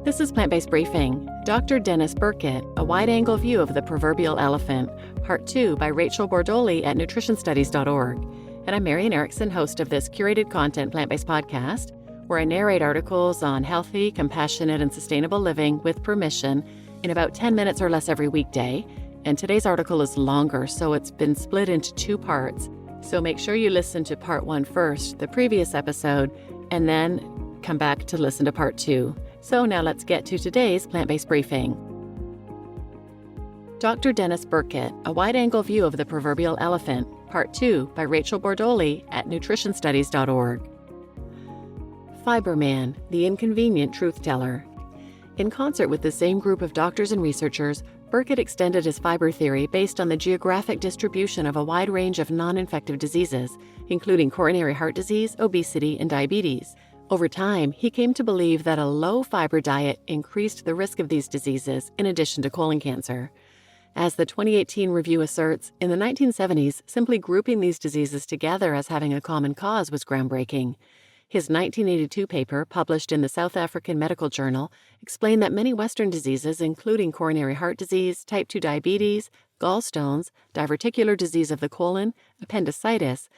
This is Plant-Based Briefing. Dr. Denis Burkitt, A Wide-Angle View of the Proverbial Elephant, Part 2 by Rachel Bordoli at nutritionstudies.org. And I'm Marian Erickson, host of this curated content plant-based podcast, where I narrate articles on healthy, compassionate, and sustainable living with permission in about 10 minutes or less every weekday. And today's article is longer, so it's been split into two parts. So make sure you listen to part 1 first, the previous episode, and then come back to listen to part 2. So now let's get to today's plant-based briefing. Dr. Denis Burkitt, A Wide-Angle View of the Proverbial Elephant, Part 2 by Rachel Bordoli at nutritionstudies.org. Fibre Man, the Inconvenient Truth Teller. In concert with the same group of doctors and researchers, Burkitt extended his fiber theory based on the geographic distribution of a wide range of non-infective diseases, including coronary heart disease, obesity, and diabetes. Over time, he came to believe that a low-fiber diet increased the risk of these diseases in addition to colon cancer. As the 2018 review asserts, in the 1970s, simply grouping these diseases together as having a common cause was groundbreaking. His 1982 paper, published in the South African Medical Journal, explained that many Western diseases, including coronary heart disease, type 2 diabetes, gallstones, diverticular disease of the colon, appendicitis,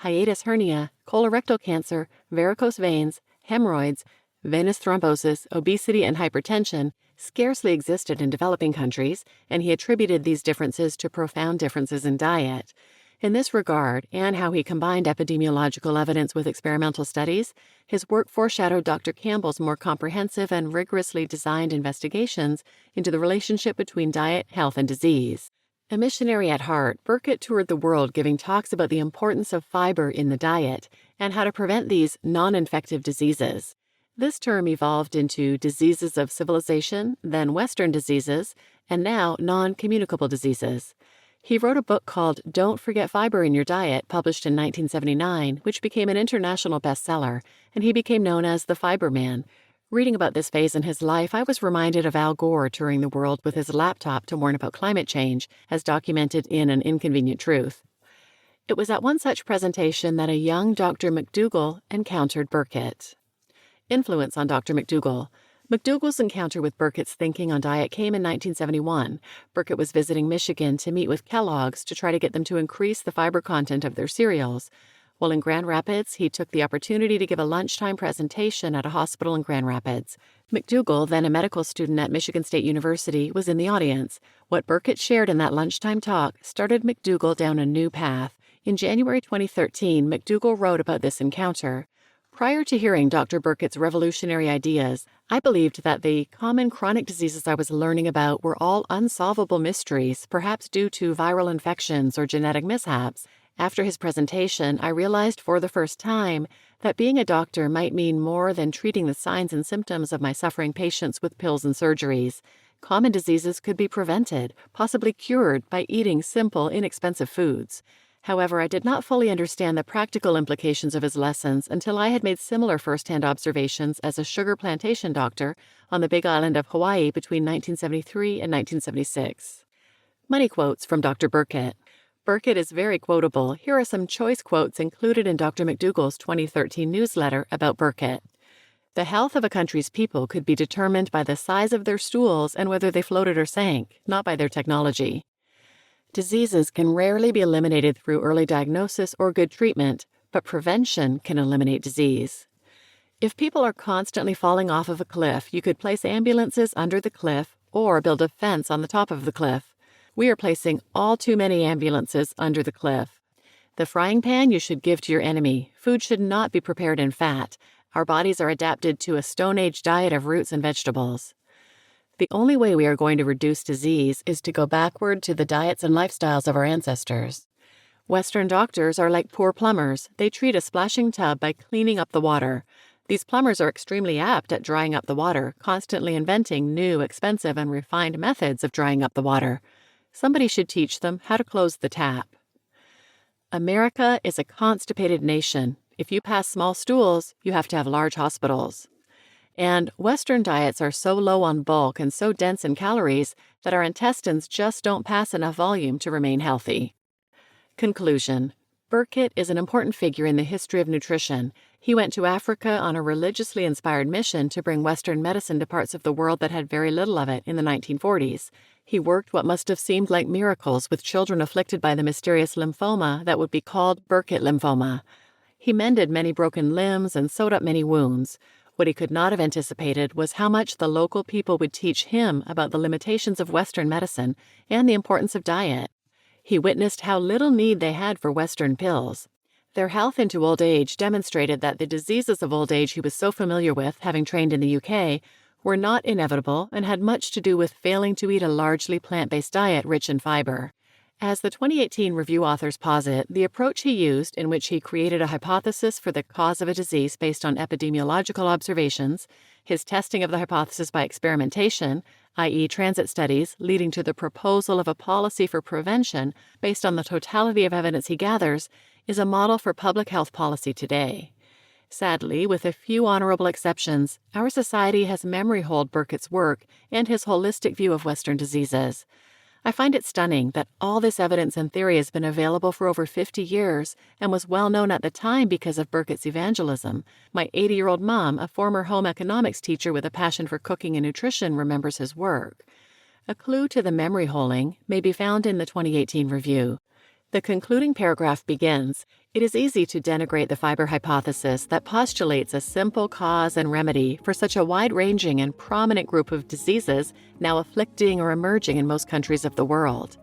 hiatus hernia, colorectal cancer, varicose veins, hemorrhoids, venous thrombosis, obesity, and hypertension, scarcely existed in developing countries, and he attributed these differences to profound differences in diet. In this regard, and how he combined epidemiological evidence with experimental studies, his work foreshadowed Dr. Campbell's more comprehensive and rigorously designed investigations into the relationship between diet, health, and disease. A missionary at heart, Burkitt toured the world giving talks about the importance of fiber in the diet and how to prevent these non-infective diseases. This term evolved into diseases of civilization, then Western diseases, and now non-communicable diseases. He wrote a book called Don't Forget Fiber in Your Diet, published in 1979, which became an international bestseller, and he became known as the Fibre Man. Reading about this phase in his life, I was reminded of Al Gore touring the world with his laptop to warn about climate change, as documented in An Inconvenient Truth. It was at one such presentation that a young Dr. McDougall encountered Burkitt. Influence on Dr. McDougall. McDougall's encounter with Burkitt's thinking on diet came in 1971. Burkitt was visiting Michigan to meet with Kellogg's to try to get them to increase the fiber content of their cereals. While in Grand Rapids, he took the opportunity to give a lunchtime presentation at a hospital in Grand Rapids. McDougall, then a medical student at Michigan State University, was in the audience. What Burkitt shared in that lunchtime talk started McDougall down a new path. In January 2013, McDougall wrote about this encounter. Prior to hearing Dr. Burkitt's revolutionary ideas, I believed that the common chronic diseases I was learning about were all unsolvable mysteries, perhaps due to viral infections or genetic mishaps. After his presentation, I realized for the first time that being a doctor might mean more than treating the signs and symptoms of my suffering patients with pills and surgeries. Common diseases could be prevented, possibly cured, by eating simple, inexpensive foods. However, I did not fully understand the practical implications of his lessons until I had made similar first-hand observations as a sugar plantation doctor on the Big Island of Hawaii between 1973 and 1976. Money quotes from Dr. Burkitt. Burkitt is very quotable. Here are some choice quotes included in Dr. McDougall's 2013 newsletter about Burkitt. The health of a country's people could be determined by the size of their stools and whether they floated or sank, not by their technology. Diseases can rarely be eliminated through early diagnosis or good treatment, but prevention can eliminate disease. If people are constantly falling off of a cliff, you could place ambulances under the cliff or build a fence on the top of the cliff. We are placing all too many ambulances under the cliff. The frying pan you should give to your enemy. Food should not be prepared in fat. Our bodies are adapted to a Stone Age diet of roots and vegetables. The only way we are going to reduce disease is to go backward to the diets and lifestyles of our ancestors. Western doctors are like poor plumbers. They treat a splashing tub by cleaning up the water. These plumbers are extremely apt at drying up the water, constantly inventing new, expensive, and refined methods of drying up the water. Somebody should teach them how to close the tap. America is a constipated nation. If you pass small stools, you have to have large hospitals. And Western diets are so low on bulk and so dense in calories that our intestines just don't pass enough volume to remain healthy. Conclusion. Burkitt is an important figure in the history of nutrition. He went to Africa on a religiously inspired mission to bring Western medicine to parts of the world that had very little of it in the 1940s. He worked what must have seemed like miracles with children afflicted by the mysterious lymphoma that would be called Burkitt lymphoma. He mended many broken limbs and sewed up many wounds. What he could not have anticipated was how much the local people would teach him about the limitations of Western medicine and the importance of diet. He witnessed how little need they had for Western pills. Their health into old age demonstrated that the diseases of old age he was so familiar with, having trained in the UK, were not inevitable and had much to do with failing to eat a largely plant-based diet rich in fiber. As the 2018 review authors posit, the approach he used, in which he created a hypothesis for the cause of a disease based on epidemiological observations, his testing of the hypothesis by experimentation, i.e. transit studies leading to the proposal of a policy for prevention based on the totality of evidence he gathers, is a model for public health policy today. Sadly, with a few honorable exceptions, our society has memory-holed Burkitt's work and his holistic view of Western diseases. I find it stunning that all this evidence and theory has been available for over 50 years and was well known at the time because of Burkitt's evangelism. My 80-year-old mom, a former home economics teacher with a passion for cooking and nutrition, remembers his work. A clue to the memory holding may be found in the 2018 review. The concluding paragraph begins, "It is easy to denigrate the fiber hypothesis that postulates a simple cause and remedy for such a wide-ranging and prominent group of diseases now afflicting or emerging in most countries of the world."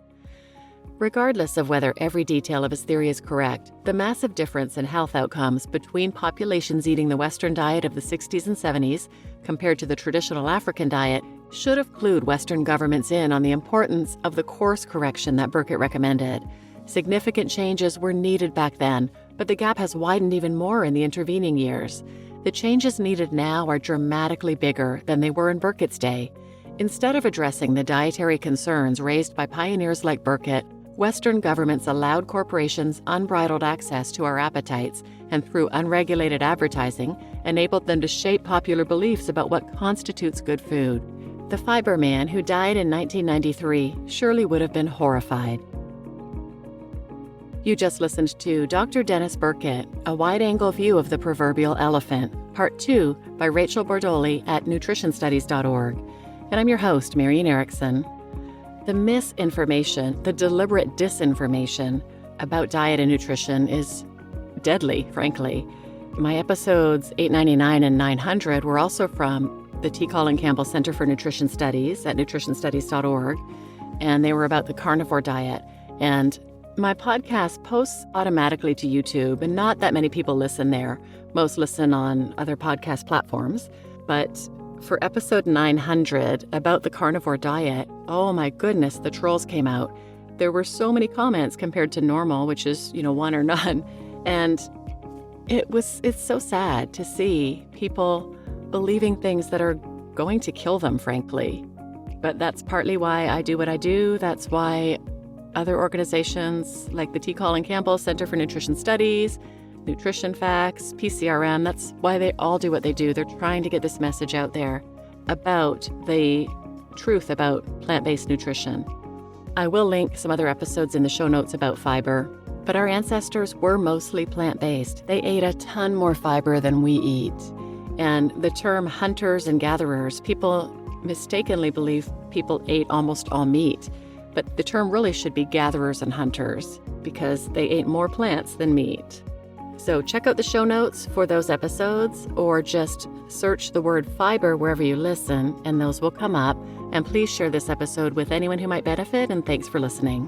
Regardless of whether every detail of his theory is correct, the massive difference in health outcomes between populations eating the Western diet of the 60s and 70s compared to the traditional African diet should have clued Western governments in on the importance of the course correction that Burkitt recommended. Significant changes were needed back then, but the gap has widened even more in the intervening years. The changes needed now are dramatically bigger than they were in Burkitt's day. Instead of addressing the dietary concerns raised by pioneers like Burkitt, Western governments allowed corporations unbridled access to our appetites and through unregulated advertising enabled them to shape popular beliefs about what constitutes good food. The fiber man who died in 1993 surely would have been horrified. You just listened to Dr. Denis Burkitt, A Wide-Angle View of the Proverbial Elephant, Part 2 by Rachel Bordoli at nutritionstudies.org. And I'm your host, Marian Erickson. The misinformation, the deliberate disinformation about diet and nutrition is deadly, frankly. My episodes 899 and 900 were also from the T. Colin Campbell Center for Nutrition Studies at nutritionstudies.org, and they were about the carnivore diet. And my podcast posts automatically to YouTube, and not that many people listen there. Most listen on other podcast platforms. But for episode 900 about the carnivore diet, oh my goodness, the trolls came out. There were so many comments compared to normal, which is, one or none. And it's so sad to see people believing things that are going to kill them, frankly. But that's partly why I do what I do. That's why other organizations like the T. Colin Campbell Center for Nutrition Studies, Nutrition Facts, PCRM, that's why they all do what they do. They're trying to get this message out there about the truth about plant-based nutrition. I will link some other episodes in the show notes about fiber, but our ancestors were mostly plant-based. They ate a ton more fiber than we eat. And the term hunters and gatherers, people mistakenly believe people ate almost all meat. But the term really should be gatherers and hunters because they ate more plants than meat. So check out the show notes for those episodes or just search the word fiber wherever you listen and those will come up. And please share this episode with anyone who might benefit, and thanks for listening.